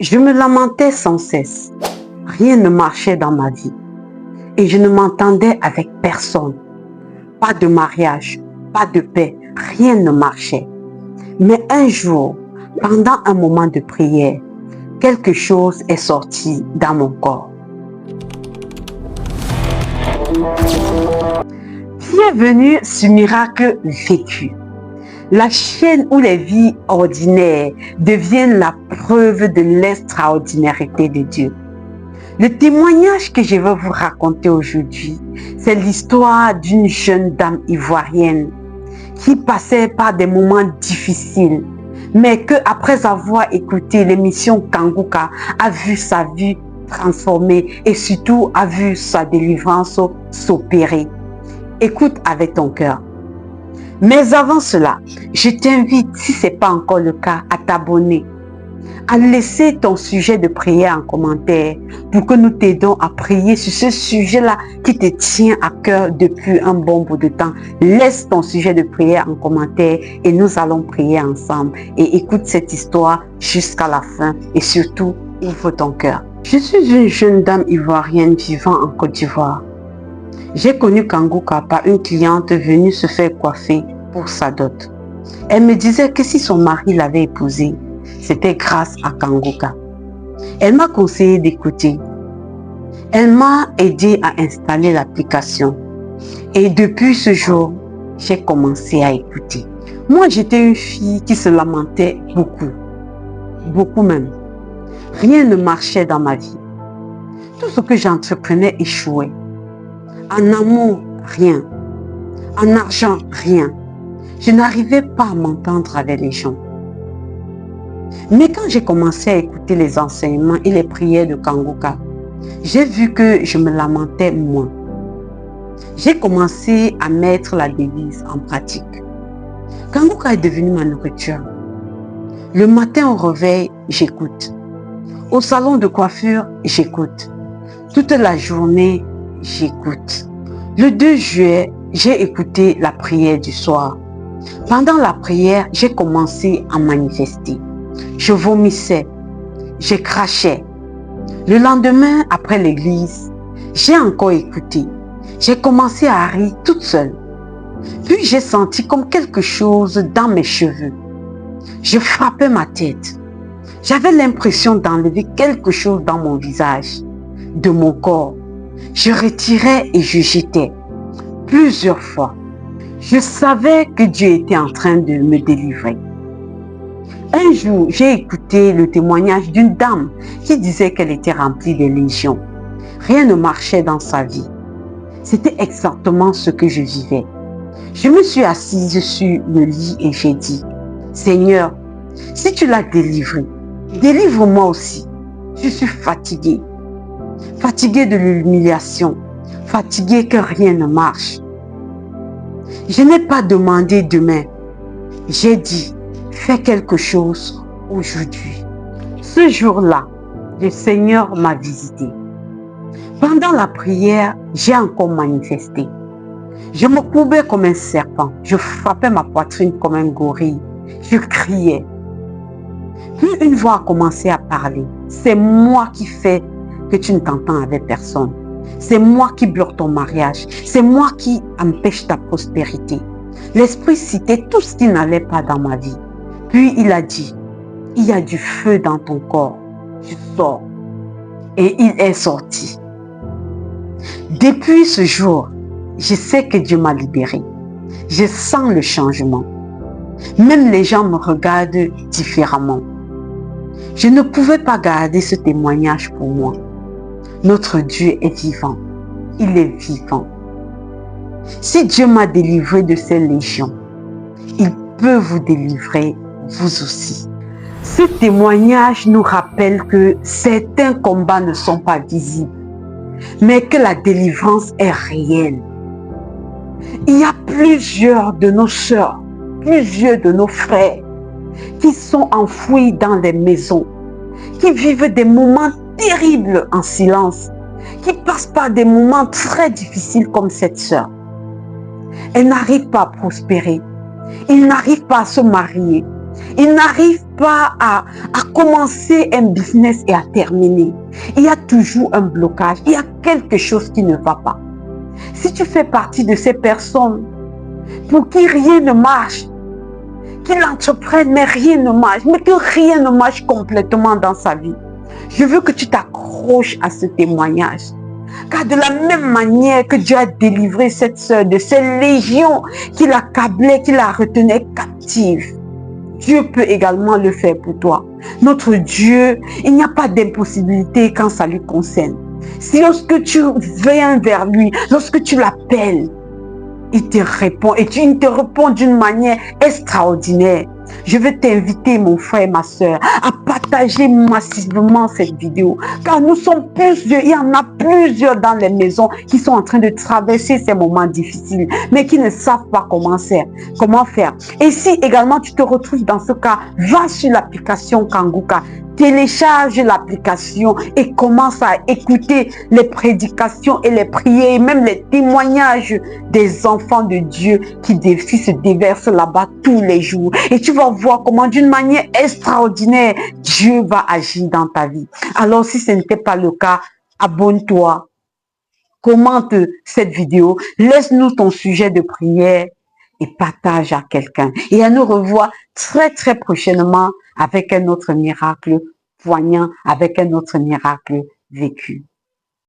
Je me lamentais sans cesse. Rien ne marchait dans ma vie. Et je ne m'entendais avec personne. Pas de mariage, pas de paix, rien ne marchait. Mais un jour, pendant un moment de prière, quelque chose est sorti dans mon corps. Bienvenue sur Miracle Vécu. La chaîne où les vies ordinaires deviennent la preuve de l'extraordinarité de Dieu. Le témoignage que je vais vous raconter aujourd'hui, c'est l'histoire d'une jeune dame ivoirienne qui passait par des moments difficiles, mais que après avoir écouté l'émission Kangouka, a vu sa vie transformée et surtout a vu sa délivrance s'opérer. Écoute avec ton cœur. Mais avant cela, je t'invite, si ce n'est pas encore le cas, à t'abonner, à laisser ton sujet de prière en commentaire pour que nous t'aidons à prier sur ce sujet-là qui te tient à cœur depuis un bon bout de temps. Laisse ton sujet de prière en commentaire et nous allons prier ensemble. Et écoute cette histoire jusqu'à la fin et surtout, ouvre ton cœur. Je suis une jeune dame ivoirienne vivant en Côte d'Ivoire. J'ai connu Kangouka par une cliente venue se faire coiffer pour sa dot. Elle me disait que si son mari l'avait épousée, c'était grâce à Kangouka. Elle m'a conseillé d'écouter. Elle m'a aidé à installer l'application. Et depuis ce jour, j'ai commencé à écouter. Moi, j'étais une fille qui se lamentait beaucoup. Beaucoup même. Rien ne marchait dans ma vie. Tout ce que j'entreprenais échouait. En amour, rien. En argent, rien. Je n'arrivais pas à m'entendre avec les gens. Mais quand j'ai commencé à écouter les enseignements et les prières de Kangouka, j'ai vu que je me lamentais moins. J'ai commencé à mettre la devise en pratique. Kangouka est devenu ma nourriture. Le matin au réveil, j'écoute. Au salon de coiffure, j'écoute. Toute la journée, j'écoute. Le 2 juillet, j'ai écouté la prière du soir. Pendant la prière, j'ai commencé à manifester. Je vomissais, je crachais. Le lendemain, après l'église, j'ai encore écouté. J'ai commencé à rire toute seule. Puis j'ai senti comme quelque chose dans mes cheveux. Je frappais ma tête. J'avais l'impression d'enlever quelque chose dans mon visage, de mon corps. Je retirais et je jetais. Plusieurs fois. Je savais que Dieu était en train de me délivrer. Un jour, j'ai écouté le témoignage d'une dame qui disait qu'elle était remplie de légions. Rien ne marchait dans sa vie. C'était exactement ce que je vivais. Je me suis assise sur le lit et j'ai dit, Seigneur, si tu l'as délivré, délivre-moi aussi. Je suis fatiguée. Fatiguée de l'humiliation. Fatiguée que rien ne marche. Je n'ai pas demandé demain. J'ai dit, fais quelque chose aujourd'hui. Ce jour-là, le Seigneur m'a visité. Pendant la prière, j'ai encore manifesté. Je me courbais comme un serpent. Je frappais ma poitrine comme un gorille. Je criais. Puis une voix a commencé à parler. C'est moi qui fais que tu ne t'entends avec personne. C'est moi qui bloque ton mariage. C'est moi qui empêche ta prospérité. L'esprit citait tout ce qui n'allait pas dans ma vie. Puis il a dit, il y a du feu dans ton corps. Tu sors. Et il est sorti. Depuis ce jour, je sais que Dieu m'a libérée. Je sens le changement. Même les gens me regardent différemment. Je ne pouvais pas garder ce témoignage pour moi. Notre Dieu est vivant. Il est vivant. Si Dieu m'a délivré de ces légions, il peut vous délivrer vous aussi. Ce témoignage nous rappelle que certains combats ne sont pas visibles, mais que la délivrance est réelle. Il y a plusieurs de nos sœurs, plusieurs de nos frères qui sont enfouis dans des maisons, qui vivent des moments terribles en silence, qui passent par des moments très difficiles comme cette sœur. Elle n'arrive pas à prospérer. Il n'arrive pas à se marier. Il n'arrive pas à commencer un business et à terminer. Il y a toujours un blocage. Il y a quelque chose qui ne va pas. Si tu fais partie de ces personnes pour qui rien ne marche, qu'il entreprenne mais rien ne marche, mais que rien ne marche complètement dans sa vie, je veux que tu t'accroches à ce témoignage. Car de la même manière que Dieu a délivré cette sœur de ces légions qui l'accablait, qui la retenait captive, Dieu peut également le faire pour toi. Notre Dieu, il n'y a pas d'impossibilité quand ça lui concerne. Si lorsque tu viens vers lui, lorsque tu l'appelles, il te répond et il te répond d'une manière extraordinaire. Je veux t'inviter, mon frère, ma soeur, à partager massivement cette vidéo. Car nous sommes plusieurs, il y en a plusieurs dans les maisons qui sont en train de traverser ces moments difficiles, mais qui ne savent pas comment faire. Et si également tu te retrouves dans ce cas, va sur l'application Kanguka. Télécharge l'application et commence à écouter les prédications et les prières et même les témoignages des enfants de Dieu qui se déversent là-bas tous les jours. Et tu vas voir comment d'une manière extraordinaire, Dieu va agir dans ta vie. Alors si ce n'était pas le cas, abonne-toi, commente cette vidéo, laisse-nous ton sujet de prière et partage à quelqu'un. Et à nous revoir très très prochainement avec un autre miracle poignant, avec un autre miracle vécu.